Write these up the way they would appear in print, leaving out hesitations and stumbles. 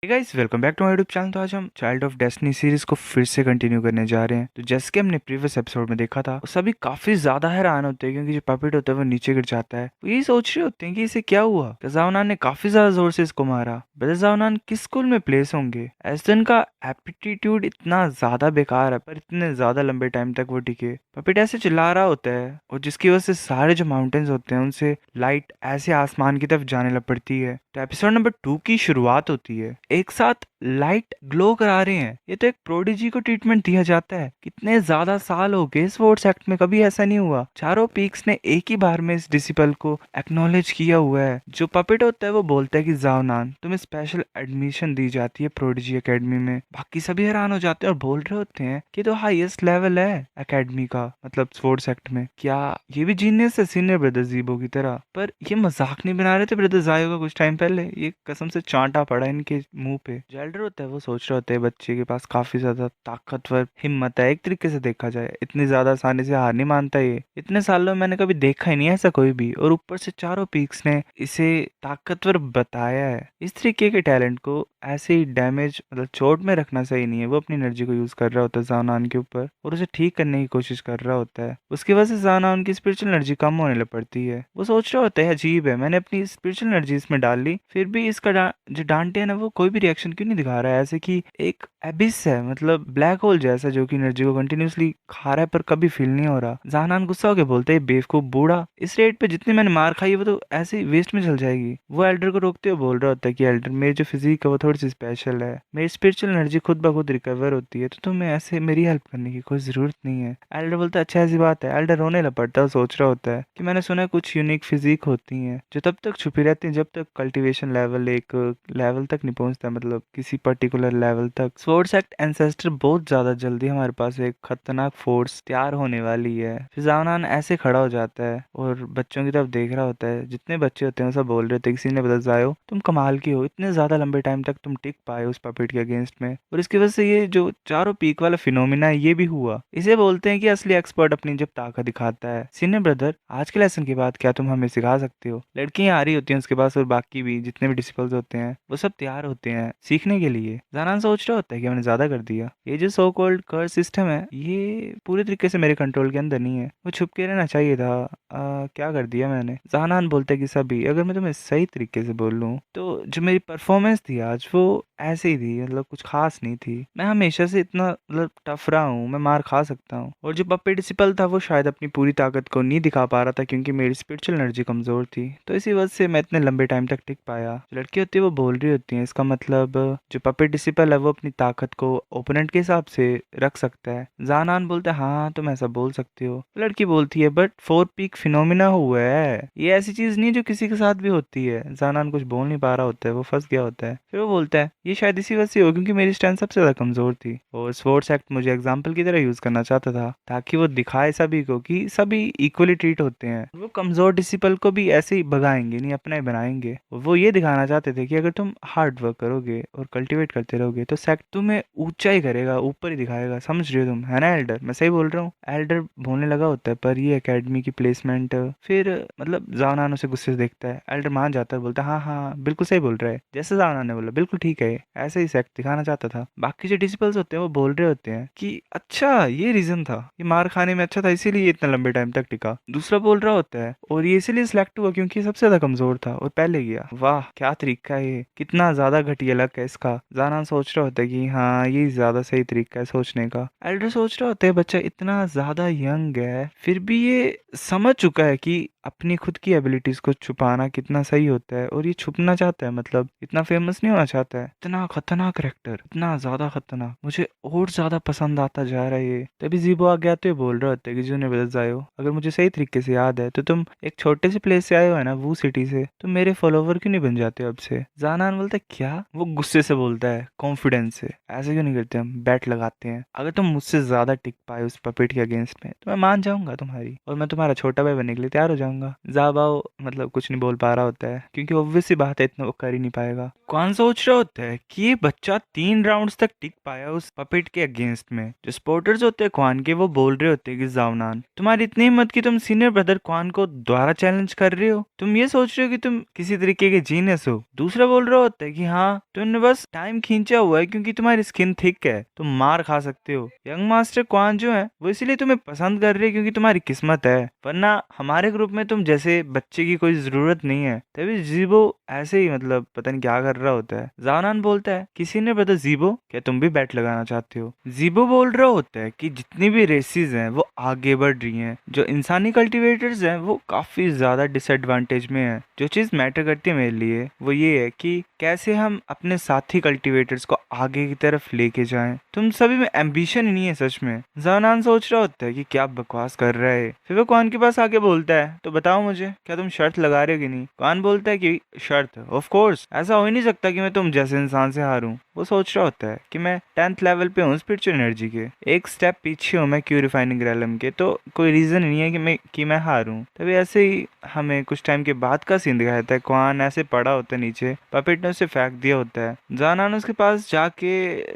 Guys welcome back to my YouTube channel. तो आज हम चाइल्ड ऑफ डेस्टिनी सीरीज को फिर से कंटिन्यू करने जा रहे हैं। तो जैसे कि हमने प्रीवियस एपिसोड में देखा था, वो सभी काफी ज्यादा हैरान होते हैं क्योंकि जो पपेट होता है वो नीचे गिर जाता है। वो यही सोच रहे होते हैं कि इसे क्या हुआ। जावनान ने काफी ज्यादा जोर से इसको मारा। ब्रदर जावनान किस स्कूल में प्लेस होंगे? एस्टन का एप्टीट्यूड इतना ज्यादा बेकार है पर इतने ज्यादा लंबे टाइम तक वो टिके। पपेट ऐसे चिल्ला रहा होता है और जिसकी वजह से सारे जो माउंटेन्स होते हैं उनसे लाइट ऐसे आसमान की तरफ जाने लग पड़ती है। तो एपिसोड नंबर 2 की शुरुआत होती है। एक साथ लाइट ग्लो करा रहे हैं। ये तो एक प्रोडिजी को ट्रीटमेंट दिया जाता है। कितने ज्यादा साल हो गए इस वोट्स एक्ट में, कभी ऐसा नहीं हुआ। चारों पीक्स ने एक ही बार में इस डिसिपल को एक्नॉलेज किया हुआ है। जो पपेट होता है वो बोलता है कि जावनान तुम्हें स्पेशल एडमिशन दी जाती है प्रोडिजी एकेडमी में। बाकी सभी हैरान हो जाते हैं और बोल रहे होते हैं कि तो हाईएस्ट लेवल है एकेडमी का, मतलब स्पोर्ट्स एक्ट में। क्या ये भी जीनियस है सीनियर ब्रदर जीबो की तरह? पर ये मजाक नहीं बना रहे थे ब्रदर जायो का कुछ टाइम पहले? ये कसम से चांटा पड़ा इनके मुंह पे। जेल्डर होता है वो सोच रहे होते हैं बच्चे के पास काफी ज्यादा ताकतवर हिम्मत है। एक तरीके से देखा जाए इतनी ज्यादा आसानी से हार नहीं मानता ये। इतने सालों में मैंने कभी देखा ही नहीं ऐसा कोई भी। और ऊपर से चारों पीक्स ने इसे ताकतवर बताया है। इस तरीके के टैलेंट को ऐसे ही डैमेज मतलब चोट में रखना सही नहीं है। वो अपनी एनर्जी को यूज कर रहा होता है जानान के ऊपर और उसे ठीक करने की कोशिश कर रहा होता है। उसकी वजह से जानान की स्पिरिचुअल एनर्जी कम होने लग पड़ती है। वो सोच रहा होता है अजीब है, मैंने अपनी स्पिरिचुअल एनर्जी इसमें डाल ली फिर भी इसका जो डांटे है ना वो कोई भी रिएक्शन क्यों नहीं दिखा रहा है। ऐसे कि एक एबिस है, मतलब ब्लैक होल जैसा जो कि एनर्जी को कंटिन्यूसली खा रहा है पर कभी फील नहीं हो रहा। जानान गुस्सा होकर बोलते है बेवकूफ बूढ़ा, इस रेट पे जितनी मैंने मार खाई है वो तो ऐसे ही वेस्ट में चल जाएगी। वो एल्डर को रोकते हुए बोल रहा होता है कि एल्डर मेरी जो फिजिक है वो थोड़ी सी स्पेशल है, मेरी स्पिरिचुअल एनर्जी खुद ब खुद रिकवर होती है तो तुम्हें ऐसे मेरी हेल्प करने की कोई जरूरत नहीं है। एल्डर बोलता है अच्छा ऐसी बात है। एल्डर रोने लग पड़ता है, सोच रहा होता है कि मैंने सुना है कुछ यूनिक फिजिक होती हैं जो तब तक छुपी रहती हैं जब तक कल्टीवेशन लेवल एक लेवल तक नहीं पहुंचता, मतलब किसी पर्टिकुलर लेवल तक। स्वर्ड्स एक्ट एंसेस्टर बहुत ज्यादा जल्दी हमारे पास एक खतरनाक फोर्स तैयार होने वाली है। फिर जावनान ऐसे खड़ा हो जाता है और बच्चों की तरफ देख रहा होता है। जितने बच्चे होते हैं वो सब बोल रहे होते हैं किसी ने बदल जाओ तुम कमाल की हो, इतने ज्यादा लंबे टाइम तक तुम टिक पाए उस पपेट के अगेंस्ट में। और इसकी वजह से ये जो चारों पीक वाला फिनोमिना है ये भी हुआ। इसे बोलते हैं कि असली एक्सपर्ट अपनी जब ताकत दिखाता है। सीनियर ब्रदर आज के लेसन के बाद क्या तुम हमें सिखा सकते हो? लड़कियां आ रही होती हैं उसके पास और बाकी भी जितने भी डिसिपल्स होते हैं वो सब तैयार होते हैं सीखने के लिए। जानान सोच रहा होता है कि मैंने ज्यादा कर दिया। ये जो सो कॉल्ड कर्स सिस्टम है ये पूरी तरीके से मेरे कंट्रोल के अंदर नहीं है, वो छुप के रहना चाहिए था। क्या कर दिया मैंने? जानान बोलता है कि सभी, अगर मैं तुम्हें सही तरीके से बोल लूं तो जो मेरी परफॉर्मेंस थी आज वो ऐसे ही थी, मतलब कुछ खास नहीं थी। मैं हमेशा से इतना मतलब टफ रहा हूँ, मैं मार खा सकता हूँ। और जो पप्पी डिसिपल था वो शायद अपनी पूरी ताकत को नहीं दिखा पा रहा था क्योंकि मेरी स्पिरिचुअल एनर्जी कमजोर थी, तो इसी वजह से मैं इतने लंबे टाइम तक टिक पाया। जो लड़की होती है वो बोल रही होती है इसका मतलब जो पप्पी डिसिपल है वो अपनी ताकत को ओपोनेंट के हिसाब से रख सकता है। जानान बोलता है हाँ तुम ऐसा बोल सकते हो। लड़की बोलती है बट 4 पीक फिनोमिना हुआ है, ये ऐसी चीज नहीं है जो किसी के साथ भी होती है। जानान कुछ बोल नहीं पा रहा होता है, वो फंस गया होता है। फिर वो बोलता है ये शायद इसी वजह से हो क्योंकि मेरी स्ट्रेंथ सबसे ज्यादा कमजोर थी और स्पोर्ट्स एक्ट मुझे एग्जाम्पल की तरह यूज करना चाहता था ताकि वो दिखाए सभी को कि सभी इक्वली ट्रीट होते हैं। वो कमजोर डिसिपल को भी ऐसे ही भगाएंगे नहीं, अपना ही बनाएंगे। वो ये दिखाना चाहते थे कि अगर तुम हार्ड वर्क करोगे और कल्टीवेट करते रहोगे तो सेक्ट तुम्हें ऊंचा ही करेगा, ऊपर ही दिखाएगा। समझ रहे हो तुम, है ना एल्डर? मैं सही बोल रहा हूँ? एल्डर बोलने लगा होता है पर ये एकेडमी की प्लेसमेंट फिर मतलब जावनान उसे गुस्से से देखता है। एल्डर मान जाता है, बोलता है हाँ हाँ बिल्कुल सही बोल रहा है, जैसे जावनान ने बोला बिल्कुल ठीक है, ऐसे ही सेक्ट दिखाना चाहता था। बाकी जो डिसिपल्स होते हैं वो बोल रहे होते हैं कि अच्छा ये रीजन था, ये मार खाने में अच्छा था इसीलिए ये इतना लंबे टाइम तक टिका। दूसरा बोल रहा होता है और ये इसीलिए सिलेक्ट हुआ क्योंकि ये सबसे ज्यादा कमजोर था और पहले गया। वाह क्या तरीका है, ये कितना ज्यादा घटिया लक है इसका। जानान सोच रहा होता है कि हाँ ये ज्यादा सही तरीका है सोचने का। एल्डर सोच रहा होता है बच्चा इतना ज्यादा यंग है फिर भी ये समझ चुका है कि अपनी खुद की एबिलिटीज को छुपाना कितना सही होता है और ये छुपना चाहता है, मतलब इतना फेमस नहीं होना चाहता है। इतना खतरनाक करेक्टर, इतना ज्यादा खतरनाक, मुझे और ज्यादा पसंद आता जा रहा है ये। तभी जीबो आ गया तो ये बोल रहा होता है कि जूनियर ब्रदर्स आए हो, अगर मुझे सही तरीके से याद है तो तुम एक छोटे से प्लेस से आए हो है ना, वो सिटी से, तुम मेरे फॉलोवर क्यों नहीं बन जाते अब से? जानान बोलता है क्या? वो गुस्से से बोलता है कॉन्फिडेंस से, ऐसे क्यों नहीं करते, हम बैट लगाते हैं। अगर तुम मुझसे ज्यादा टिक पाए उस पपेट के अगेंस्ट में तो मैं मान जाऊंगा तुम्हारी और मैं तुम्हारा छोटा भाई बनने के लिए तैयार हो जाऊंगा। जाऊंगा। जाबाओ मतलब कुछ नहीं बोल पा रहा होता है क्योंकि ऑब्वियस सी बात है, इतना वो कर ही नहीं पाएगा। कौन सोच रहा होता है कि ये बच्चा 3 राउंड्स तक टिक पाया उस पपेट के अगेंस्ट में। जो सपोर्टर्स होते हैं क्वान के, वो बोल रहे होते हैं कि जावनान, तुम्हारी इतनी हिम्मत कि तुम सीनियर ब्रदर क्वान को दोबारा चैलेंज कर रहे हो, तुम ये सोच रहे हो कि तुम किसी तरीके के जीनियस हो। दूसरा बोल रहा होता है कि हाँ, तुमने बस टाइम खींचा हुआ है क्योंकि तुम्हारी स्किन थिक है, तुम मार खा सकते हो। यंग मास्टर क्वान जो है वो इसीलिए तुम्हें पसंद कर रहे हैं क्योंकि तुम्हारी किस्मत है, वरना हमारे ग्रुप में तुम जैसे बच्चे की कोई जरूरत नहीं है। तभी जीबो ऐसे ही मतलब पता नहीं क्या कर रहा होता है। जानान बोलता है, किसी ने पता जीबो, क्या तुम भी बैट लगाना चाहते हो? जीबो बोल रहा होता है कि जितनी भी रेसेस हैं वो आगे बढ़ रही हैं, जो इंसानी कल्टीवेटर्स हैं वो काफी ज्यादा डिसएडवांटेज में है। जो चीज मैटर करती है मेरे लिए वो ये है कि कैसे हम अपने साथी कल्टीवेटर्स को आगे की तरफ लेके जाएं। तुम सभी में एम्बिशन ही नहीं है सच में। जानान सोच रहा होता है कि क्या बकवास कर रहा है। फिर वो कौन के पास आके बोलता है, तो बताओ मुझे, क्या तुम शर्त लगा रहे हो कि नहीं? कौन बोलता है कि शर्त, ऑफ कोर्स, ऐसा हो ही नहीं सकता कि मैं तुम जैसे इंसान से हारूं। वो सोच रहा होता है कि मैं 10th लेवल पे हूँ स्पिरिचुअल एनर्जी के, एक स्टेप पीछे हूँ मैं क्यू रिफाइनिंग रैलम के, तो कोई रीजन नहीं है कि मैं हारूं। तभी ऐसे ही हमें कुछ टाइम के बाद का सीन दिखाया जाता है। क्वान ऐसे पड़ा होता है नीचे, पपेट ने उसे फेंक दिया होता है। जानान उसके पास जाके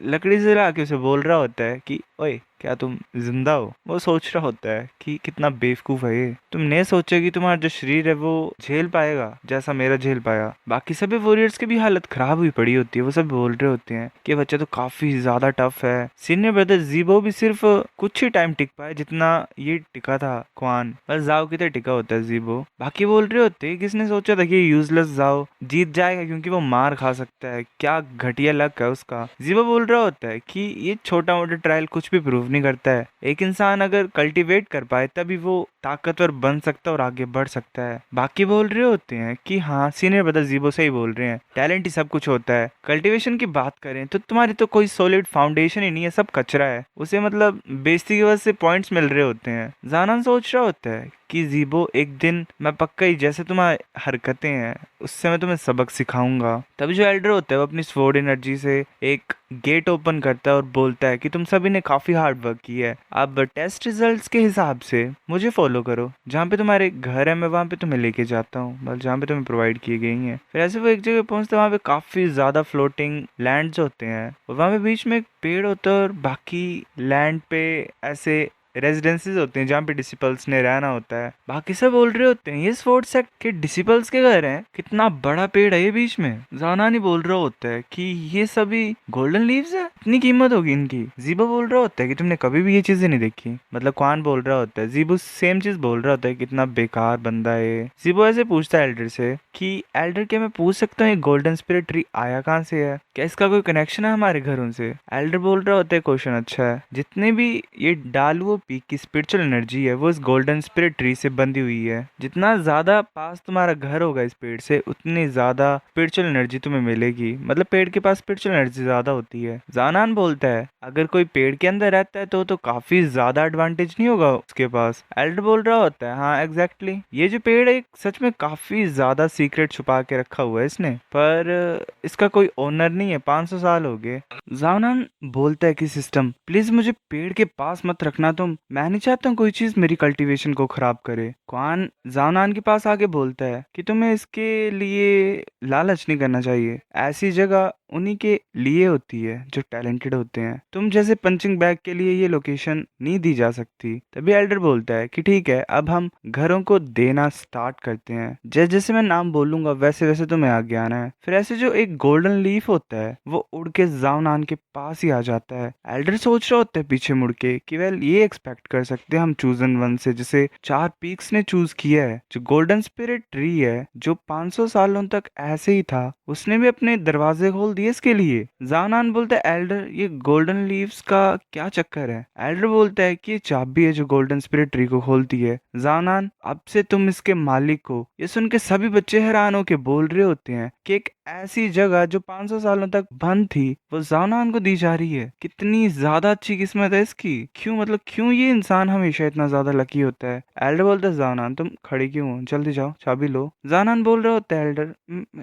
लकड़ी से ला के उसे बोल रहा होता है कि ओए, क्या तुम जिंदा हो? वो सोच रहा होता है कि कितना बेवकूफ है ये, तुमने सोचा कि तुम्हारा जो शरीर है वो झेल पाएगा जैसा मेरा झेल पाया। बाकी सभी वॉरियर्स की भी हालत खराब हुई पड़ी होती है। वो सब बोल रहे होते हैं कि बच्चा तो काफी ज्यादा टफ है। सीनियर ब्रदर जीबो भी सिर्फ कुछ ही टाइम टिक पाया जितना ये टिका था क्वान, बस जाओ की तरह टिका होता है जीबो। बाकी बोल रहे होते हैं, किसने सोचा था कि यूजलेस जाओ जीत जाएगा क्योंकि वो मार खा सकता है, क्या घटिया लक है उसका। जीबो बोल रहा होता है कि ये छोटा मोटा ट्रायल कुछ भी प्रूव नहीं करता है। एक इंसान अगर कल्टीवेट कर पाए तभी वो ताकतवर बन सकता है और आगे बढ़ सकता है। बाकी बोल रहे होते हैं कि हाँ, सीनियर ब्रदर जीबो सही बोल रहे हैं, टैलेंट ही सब कुछ होता है। कल्टीवेशन की बात करें तो तुम्हारी तो कोई सॉलिड फाउंडेशन ही नहीं है, सब कचरा है। उसे मतलब बेइज्जती की वजह से पॉइंट्स मिल रहे होते हैं। जानान सोच रहा होता है कि जीबो, एक दिन मैं पक्का ही जैसे तुम्हारी हरकतें हैं उससे मैं तुम्हें सबक सिखाऊंगा। तभी जो एल्डर होता है वो अपनी स्वॉर्ड एनर्जी से एक गेट ओपन करता है और बोलता है कि तुम सभी ने काफी हार्ड वर्क किया है, अब टेस्ट रिजल्ट्स के हिसाब से मुझे फॉलो करो, जहाँ पे तुम्हारे घर है मैं वहाँ पे तुम्हें लेके जाता हूँ, मतलब जहाँ पे तुम्हें प्रोवाइड की गई है। फिर ऐसे वो एक जगह पहुंचते हैं, वहाँ पे काफी ज्यादा फ्लोटिंग लैंड्स होते हैं और वहाँ पे बीच में एक पेड़ होता है और बाकी लैंड पे ऐसे रेजिडेंसीज होते हैं जहाँ पे डिसिपल्स ने रहना होता है। बाकी सब बोल रहे होते हैं ये स्वॉर्ड सेक्ट के डिसिपल्स के घर हैं, कितना बड़ा पेड़ है ये बीच में। जाना नहीं बोल रहा होता है कि ये सभी गोल्डन लीव्स है, इतनी कीमत होगी इनकी। जीबो बोल रहा होता है कि तुमने कभी भी ये चीजें नहीं देखी। मतलब क्वान बोल रहा होता है, जीबो सेम चीज बोल रहा होता है, कितना बेकार बंदा है। जीबो ऐसे पूछता है एल्डर से कि एल्डर, क्या मैं पूछ सकता हूँ ये गोल्डन स्पिरिट ट्री आया कहाँ से है, क्या इसका कोई कनेक्शन है हमारे घरों से? एल्डर बोल रहा होता है, क्वेश्चन अच्छा है, जितने भी ये डालुओ पीक की स्पिरिचुअल एनर्जी है वो इस गोल्डन स्पिरिट ट्री से बंधी हुई है। जितना ज्यादा पास तुम्हारा घर होगा इस पेड़ से उतनी ज्यादा स्पिरिचुअल एनर्जी तुम्हें मिलेगी, मतलब पेड़ के पास स्पिरिचुअल एनर्जी ज्यादा होती है। जानान बोलता है, अगर कोई पेड़ के अंदर रहता है तो काफी ज्यादा एडवांटेज नहीं होगा उसके पास? एल्डर बोल रहा होता है, हाँ एग्जैक्टली, ये जो पेड़ है सच में काफी ज्यादा सीक्रेट छुपा के रखा हुआ है इसने, पर इसका कोई ओनर नहीं है, 500 साल हो गए। जानान बोलता है कि सिस्टम प्लीज मुझे पेड़ के पास मत रखना, तुम, मैं नहीं चाहता हूँ कोई चीज मेरी कल्टीवेशन को खराब करे। क्वान जानान के पास आके बोलता है कि तुम्हें इसके लिए लालच नहीं करना चाहिए, ऐसी जगह उन्हीं के लिए होती है जो टैलेंटेड होते हैं, तुम जैसे पंचिंग बैग के लिए ये लोकेशन नहीं दी जा सकती। तभी एल्डर बोलता है कि ठीक है, अब हम घरों को देना स्टार्ट करते हैं, जैसे जैसे मैं नाम बोलूंगा वैसे वैसे तुम्हें आगे आना है। फिर ऐसे जो एक गोल्डन लीफ होता है वो उड़ के जावनान के पास ही आ जाता है। एल्डर सोच रहा होता है पीछे मुड़ के कि वेल, ये एक्सपेक्ट कर सकते हैं हम चूजन वन से, जिसे 4 पीक्स ने चूज किया है, जो गोल्डन स्पिरिट ट्री है जो 500 सालों तक ऐसे ही था, उसने भी अपने दरवाजे खोल दिए इसके लिए। जानान बोलता है, एल्डर ये गोल्डन लीव्स का क्या चक्कर है? एल्डर बोलता है कि ये चाबी है जो गोल्डन स्पिरिट ट्री को खोलती है। जानान, अब से तुम इसके मालिक हो। ये सुन के सभी बच्चे हैरान होके बोल रहे होते हैं कि एक ऐसी जगह जो 500 सालों तक बंद थी वो जानान को दी जा रही है, कितनी ज्यादा अच्छी किस्मत है इसकी। क्यों, मतलब क्यों ये इंसान हमेशा इतना ज्यादा लकी होता है? एल्डर बोलता है, जानान तुम खड़ी क्यों हो, जल्दी जाओ चाबी लो। जानान बोल रहा होता है, एल्डर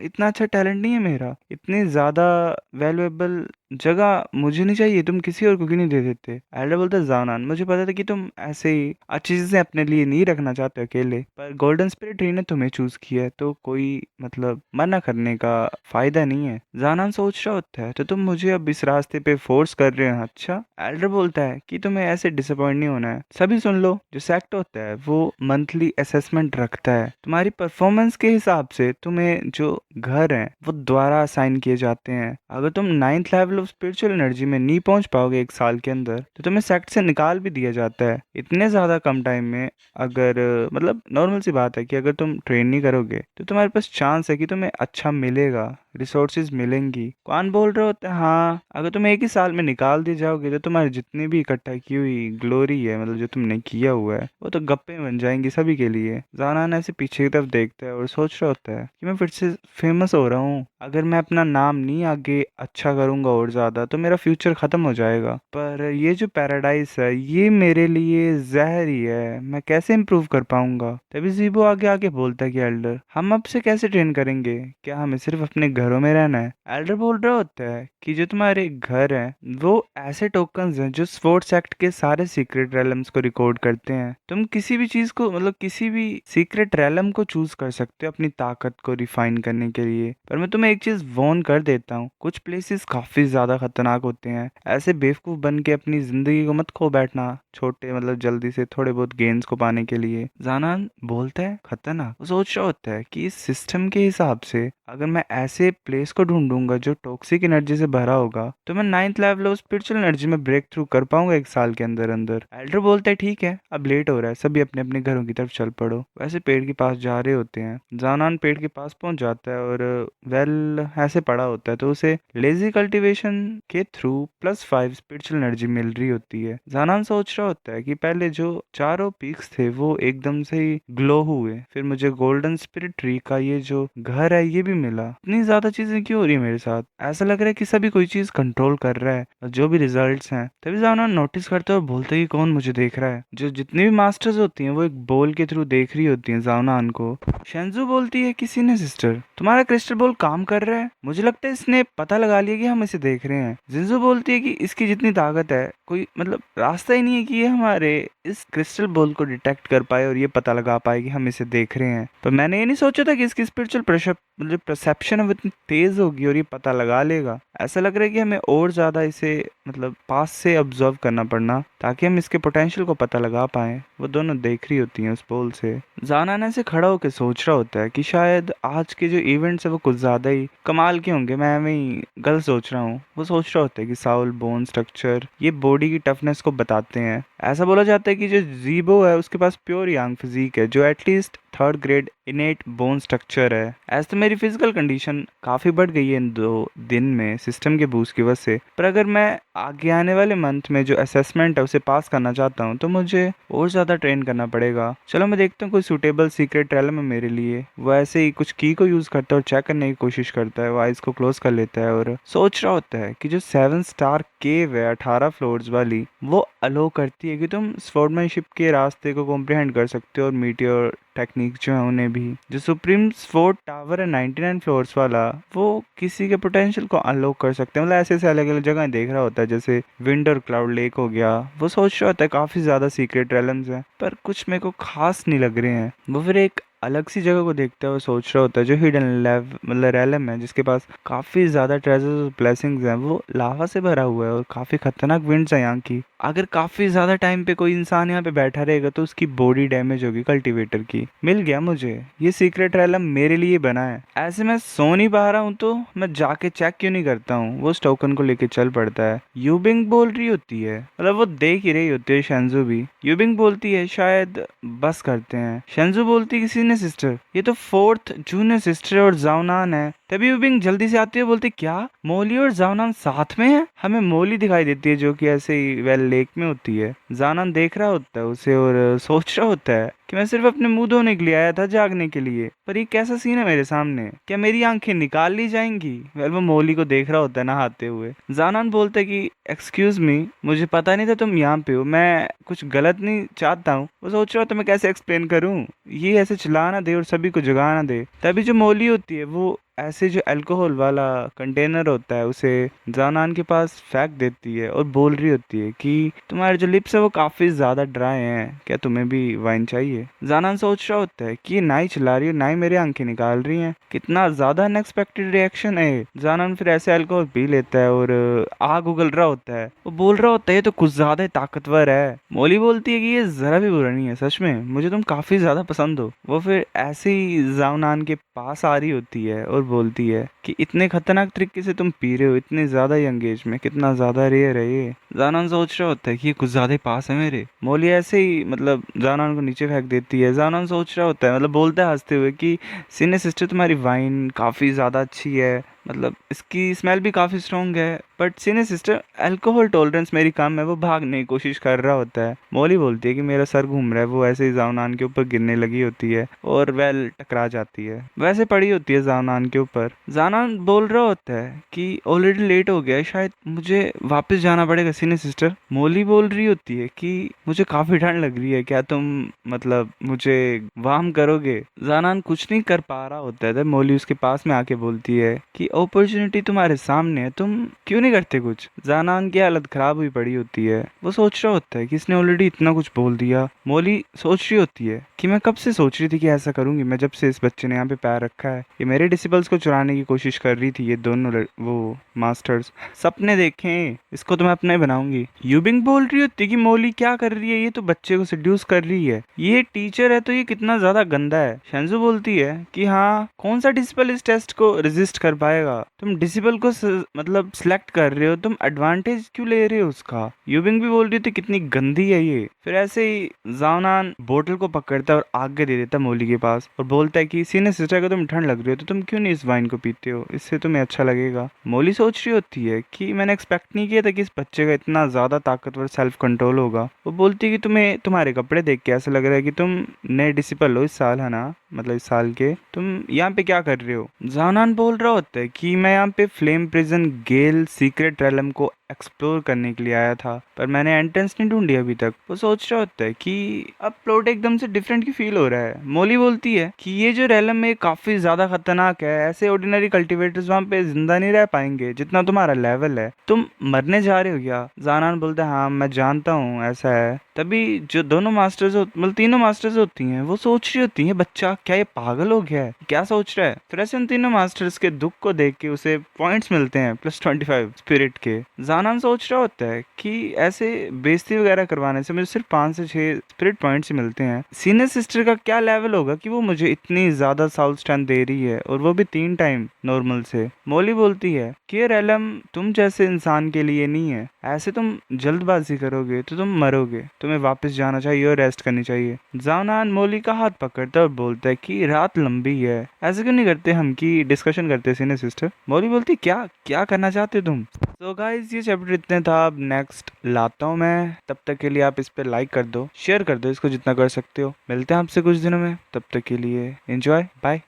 इतना अच्छा टैलेंट नहीं है मेरा, इतनी ज्यादा वैल्यूएबल जगह मुझे नहीं चाहिए, तुम किसी और को क्यों नहीं दे देते? एल्डर बोलता है जानान, मुझे पता था कि तुम ऐसे ही अच्छी चीजें अपने लिए नहीं रखना चाहते अकेले, पर गोल्डन स्पिरिट ट्री ने तुम्हें चूज किया है तो कोई मतलब मना करने का फायदा नहीं है। जानान सोच रहा होता है तो तुम मुझे अब इस रास्ते पे फोर्स कर रहे हो? अच्छा। एल्डर बोलता है कि तुम्हें ऐसे डिसअपॉइंट नहीं होना है। सभी सुन लो, जो सेक्ट होता है वो मंथली असेसमेंट रखता है, तुम्हारी परफॉर्मेंस के हिसाब से तुम्हें जो घर है वो द्वारा असाइन किए जाते हैं। अगर तुम 9th level of spiritual energy में नहीं पहुंच पाओगे एक साल के अंदर तो तुम्हें सेक्ट से निकाल भी दिया जाता है इतने ज्यादा कम टाइम में। अगर मतलब नॉर्मल सी बात है कि अगर तुम ट्रेन नहीं करोगे तो तुम्हारे पास चांस है कि तुम्हें अच्छा मिलेगा, रिसोर्सेज मिलेंगी। कौन बोल रहे होते हैं हाँ, अगर तुम एक ही साल में निकाल दिए जाओगे तो तुम्हारी जितनी भी इकट्ठा की हुई ग्लोरी है, मतलब जो तुमने किया हुआ है, वो तो गप्पे बन जाएंगी सभी के लिए। जानान ऐसे पीछे की तरफ देखता है और सोच रहा होता है कि मैं फिर से फेमस हो रहा हूँ। अगर मैं अपना नाम नहीं आगे अच्छा करूंगा और ज्यादा तो मेरा फ्यूचर खत्म हो जाएगा। पर ये जो पैराडाइज है ये मेरे लिए जहर ही है, मैं कैसे इम्प्रूव कर पाऊंगा? तभी जीबो आगे आगे बोलता है कि एल्डर, हम अब से कैसे ट्रेन करेंगे? क्या हमें सिर्फ अपने घरों में रहना है? एल्डर बोल रहा होता है कि जो तुम्हारे घर हैं वो ऐसे टोकन्स हैं जो स्पोर्ट्स एक्ट के सारे सीक्रेट रैलम्स को रिकॉर्ड करते हैं। तुम किसी भी चीज को मतलब किसी भी सीक्रेट रैलम को चूज कर सकते हो अपनी ताकत को रिफाइन करने के लिए। पर मैं तुम्हें एक चीज वॉर्न कर देता हूँ, कुछ प्लेसेस काफी ज्यादा खतरनाक होते हैं। ऐसे बेवकूफ बन के अपनी जिंदगी को मत खो बैठना छोटे मतलब जल्दी से थोड़े बहुत गेन्स को पाने के लिए। जानान बोलता है खतरनाक, वो सोच रहा होता है कि इस सिस्टम के हिसाब से अगर मैं ऐसे प्लेस को ढूंढूंगा जो टॉक्सिक एनर्जी से भरा होगा तो मैं 9th level of spiritual energy में ब्रेक थ्रू कर पाऊंगा एक साल के अंदर अंदर। एल्डर बोलता है ठीक है, अब लेट हो रहा है, सभी अपने अपने घरों की तरफ चल पड़ो। वैसे पेड़ के पास जा रहे होते हैं, जानान पेड़ के पास पहुंच जाता है और वेल ऐसे पड़ा होता है तो उसे लेजी कल्टीवेशन के थ्रू +5 स्पिरिचुअल एनर्जी मिल रही होती है। जानान सोच रहा होता है कि पहले जो चारों पीक्स थे वो एकदम से ही ग्लो हुए, फिर मुझे गोल्डन स्पिरिट ट्री का ये जो घर है ये भी मिला। इतनी ज्यादा चीजें क्यों हो रही है मेरे साथ? ऐसा लग रहा है कि सभी कोई चीज कंट्रोल कर रहा है और जो भी रिजल्ट्स हैं। तभी जानान नोटिस करते और बोलते कि कौन मुझे देख रहा है। जो जितनी भी मास्टर्स होती हैं वो एक बोल के थ्रू देख रही होती हैं जानान को। शेंजू बोलती है किसी ने सिस्टर तुम्हारा क्रिस्टल बॉल काम कर रहा है, मुझे लगता है इसने पता लगा लिया कि हम इसे देख रहे हैं। जिंजू बोलती है कि इसकी जितनी ताकत है कोई मतलब रास्ता ही नहीं है कि ये हमारे इस क्रिस्टल बॉल को डिटेक्ट कर पाए और ये पता लगा पाए कि हम इसे देख रहे हैं। पर मैंने ये नहीं सोचा था कि इसकी स्पिरिचुअल मतलब परसेप्शन है वो इतनी तेज होगी और ये पता लगा लेगा। ऐसा लग रहा है कि हमें और ज्यादा इसे मतलब पास से ऑब्जर्व करना पड़ना ताकि हम इसके पोटेंशियल को पता लगा पाए। वो दोनों देख रही होती हैं उस पोल से। जानाना से खड़ा होकर सोच रहा होता है कि शायद आज के जो इवेंट्स है वो कुछ ज्यादा ही कमाल के होंगे, मैं वही गलत सोच रहा हूँ। वो सोच रहा होता है कि साउल बोन स्ट्रक्चर ये बॉडी की टफनेस को बताते हैं। ऐसा बोला जाता है कि जो जीबो है उसके पास प्योर यांग फिजिक है जो at least 3rd grade इनेट bone structure है। ऐसे तो मेरी फिजिकल कंडीशन काफी बढ़ गई है इन 2 दिन में सिस्टम के बूस्ट की वजह से, पर अगर मैं आगे आने वाले मंथ में जो असेसमेंट है उसे पास करना चाहता हूँ तो मुझे और ज्यादा ट्रेन करना पड़ेगा। चलो मैं देखता हूँ कोई सूटेबल सीक्रेट रैलम है मेरे लिए। वो ऐसे ही कुछ की को यूज करता है और चेक करने की कोशिश करता है, वो आइज को क्लोज कर लेता है और सोच रहा होता है कि जो 7 स्टार केव है 18 फ्लोर्स वाली वो अलो करती है कि तुम स्वॉर्डमैनशिप के रास्ते को कॉम्प्रिहेंड कर सकते हो और मीटियोर टेक्निक जो है उन्हें भी। जो सुप्रीम स्पोर्ट टावर है 99 फ्लोर्स वाला वो किसी के पोटेंशियल को अनलॉक कर सकते हैं। मतलब ऐसे ऐसे अलग अलग जगह देख रहा होता है जैसे विंड और क्लाउड लेक हो गया। वो सोच रहा होता है काफी ज्यादा सीक्रेट रेलम्स हैं पर कुछ मेरे को खास नहीं लग रहे हैं। वो फिर एक अलग सी जगह को देखते हुए सोच रहा होता है जो हिडन लेव मतलब रैलम है जिसके पास काफी ज्यादा ट्रेजर्स और ब्लेसिंग्स हैं। वो लावा से भरा हुआ है और काफी खतरनाक विंड्स है यहाँ की। अगर काफी ज्यादा टाइम पे कोई इंसान यहाँ पे बैठा रहेगा तो उसकी बॉडी डैमेज होगी कल्टीवेटर की। मिल गया मुझे, ये सीक्रेट रैलम मेरे लिए बना है। ऐसे मैं सो नहीं पा रहा हूँ तो मैं जाके चेक क्यों नहीं करता हूँ। वो उस टोकन को लेके चल पड़ता है। यूबिंग बोल रही होती है, मतलब वो देख ही रही होती है शेंजू भी। यूबिंग बोलती है शायद बस करते हैं। शेंजू बोलती है किसी ने सिस्टर ये तो 4th जूनियर सिस्टर और जाओनान है। तभी यूबिंग जल्दी से आती है बोलती क्या मोली और जाओनान साथ में है? हमें मोली दिखाई देती है जो कि ऐसे ही वेल लेक में होती है। जानान देख रहा होता है उसे और सोच रहा होता है कि मैं सिर्फ अपने मुंह धोने के लिए आया था जागने के लिए, पर ये कैसा सीन है मेरे सामने, क्या मेरी आंखें निकाल ली जाएंगी? वेल वो मोली को देख रहा होता है नहाते हुए। जानान बोलता है कि एक्सक्यूज मी, मुझे पता नहीं था तुम यहाँ पे हो, मैं कुछ गलत नहीं चाहता हूँ। वो सोच रहा होता है मैं कैसे एक्सप्लेन करूँ, ये ऐसे चिल्ला ना दे और सभी को जगा ना दे। तभी जो मोली होती है वो ऐसे जो अल्कोहल वाला कंटेनर होता है उसे जानान के पास फेंक देती है और बोल रही होती है कि तुम्हारे जो लिप्स है वो काफी ज्यादा ड्राई हैं, क्या तुम्हें भी वाइन चाहिए? जानान सोच रहा होता है कि ये नाई चिल्ला रही है, नाई मेरी आंखें निकाल रही हैं, कितना ज्यादा अनएक्सपेक्टेड रिएक्शन है। जानान फिर ऐसे अल्कोहल पी लेता है और आग उगल रहा होता है। वो बोल रहा होता है ये तो कुछ ज्यादा ही ताकतवर है। मोली बोलती है कि ये जरा भी बुरा नहीं है, सच में मुझे तुम काफी ज्यादा पसंद हो। वो फिर ऐसे ही जानान के पास आ रही होती है और बोलती है कि इतने खतरनाक तरीके से तुम पी रहे हो इतने ज्यादा यंग एज में, कितना ज्यादा रेयर है ये। जानान सोच रहा होता है कि ये कुछ ज्यादा ही पास है मेरे। मोली ऐसे ही मतलब जानान को नीचे फेंक देती है। जानान सोच रहा होता है मतलब बोलता है हंसते हुए कि सीनियर सिस्टर तुम्हारी वाइन काफी ज्यादा अच्छी है, मतलब इसकी स्मेल भी काफी स्ट्रॉन्ग है, but senior sister alcohol tolerance मेरी कम है। वो भागने की कोशिश कर रहा होता है। मोली बोलती है कि मेरा सर घूम रहा है। वो ऐसे ही जानान के ऊपर गिरने लगी होती है और वेल टकरा जाती है, वैसे पड़ी होती है जानान के ऊपर। जानान बोल रहा होता है कि ऑलरेडी लेट हो गया है, शायद मुझे वापस जाना पड़ेगा सीनियर सिस्टर। मोली बोल रही होती है कि मुझे काफी ठंड लग रही है, क्या तुम मतलब मुझे वार्म करोगे? जानान कुछ नहीं कर पा रहा होता है। मोली उसके पास में आके बोलती है कि अपॉर्चुनिटी तुम्हारे सामने है, तुम क्यों नहीं करते कुछ? जानान की हालत खराब हुई पड़ी होती है। वो सोच रहा होता है कि इसने ऑलरेडी इतना कुछ बोल दिया। मोली सोच रही होती है कि मैं कब से सोच रही थी कि ऐसा करूंगी, मैं जब से इस बच्चे ने यहाँ पे पैर रखा है, ये मेरे डिसिबल्स को चुराने की कोशिश कर रही थी। ये दोनों वो मास्टर्स सपने देखें, इसको तो मैं अपना ही बनाऊंगी। यूबिंग बोल रही होती है कि मोली क्या कर रही है, ये तो बच्चे को सेड्यूस कर रही है, ये टीचर है तो ये कितना ज्यादा गंदा है। शेंजू बोलती है कि हाँ, कौन सा डिसिबल इस टेस्ट को रेजिस्ट कर पाएगा? तुम डिसिबल को मतलब सिलेक्ट कर रहे हो, तुम एडवांटेज क्यों ले रहे हो उसका? यूबिंग भी बोल रही थी कितनी गंदी है ये। फिर ऐसे ही जानान बोतल को पकड़ता है और आगे दे देता है मोली के पास और बोलता है कि सीनियर सिस्टर को तुम ठंड लग रही हो तो तुम क्यों नहीं इस वाइन को पीते हो, इससे तुम्हें अच्छा लगेगा। मोली सोच रही होती है कि मैंने एक्सपेक्ट नहीं किया था कि इस बच्चे का इतना ज्यादा ताकतवर सेल्फ कंट्रोल होगा। वो बोलती है कि तुम्हें तुम्हारे कपड़े देख के ऐसा लग रहा है कि तुम नए डिसिपल हो इस साल, है ना, मतलब इस साल के, तुम यहाँ पे क्या कर रहे हो? जानान बोल रहा होता है कि मैं यहाँ पे फ्लेम प्रिजन गेल सीक्रेट रेलम को एक्सप्लोर करने के लिए आया था, पर मैंने एंट्रेंस नहीं ढूंढी अभी तक। वो सोच रहा होता है कि अब प्लॉट एकदम से डिफरेंट की फील हो रहा है। मोली बोलती है कि ये जो रेलम है काफी ज्यादा खतरनाक है, ऐसे ऑर्डिनरी कल्टीवेटर्स वहाँ पे जिंदा नहीं रह पाएंगे जितना तुम्हारा लेवल है, तुम मरने जा रहे हो क्या? जानान बोलता है हाँ मैं जानता हूँ ऐसा है। तभी जो दोनों मास्टर्स मतलब तीनों मास्टर्स होती हैं वो सोच रही होती है बच्चा क्या ये पागल हो गया है, क्या सोच रहा है? फिर ऐसे उन तीनों मास्टर्स के दुख को देख के उसे पॉइंट्स मिलते हैं +25 स्पिरिट के। जानान सोच रहा होता है कि ऐसे बेइज्जती वगैरह करवाने से मुझे सिर्फ 5 से 6 स्पिरिट पॉइंट्स ही मिलते हैं। सीनियर सिस्टर का क्या लेवल होगा कि वो मुझे इतनी ज्यादा साउथ स्टैंड दे रही है और वो भी 3 टाइम नॉर्मल से। मोली बोलती है कि ये रेलम तुम जैसे इंसान के लिए नहीं है, ऐसे तुम जल्दबाजी करोगे तो तुम मरोगे, तुम्हें वापस जाना चाहिए और रेस्ट करनी चाहिए। जानान मोली का हाथ पकड़ता है और बोलता है कि रात लंबी है, ऐसे क्यों नहीं करते हम कि डिस्कशन करते सीनियर सिस्टर। मोली बोलती क्या क्या करना चाहते हो तुम? तो गाइस ये चैप्टर इतने था, अब नेक्स्ट लाता हूँ मैं। तब तक के लिए आप इस पे लाइक कर दो, शेयर कर दो इसको जितना कर सकते हो। मिलते हैं आपसे कुछ दिनों में, तब तक के लिए एंजॉय, बाय।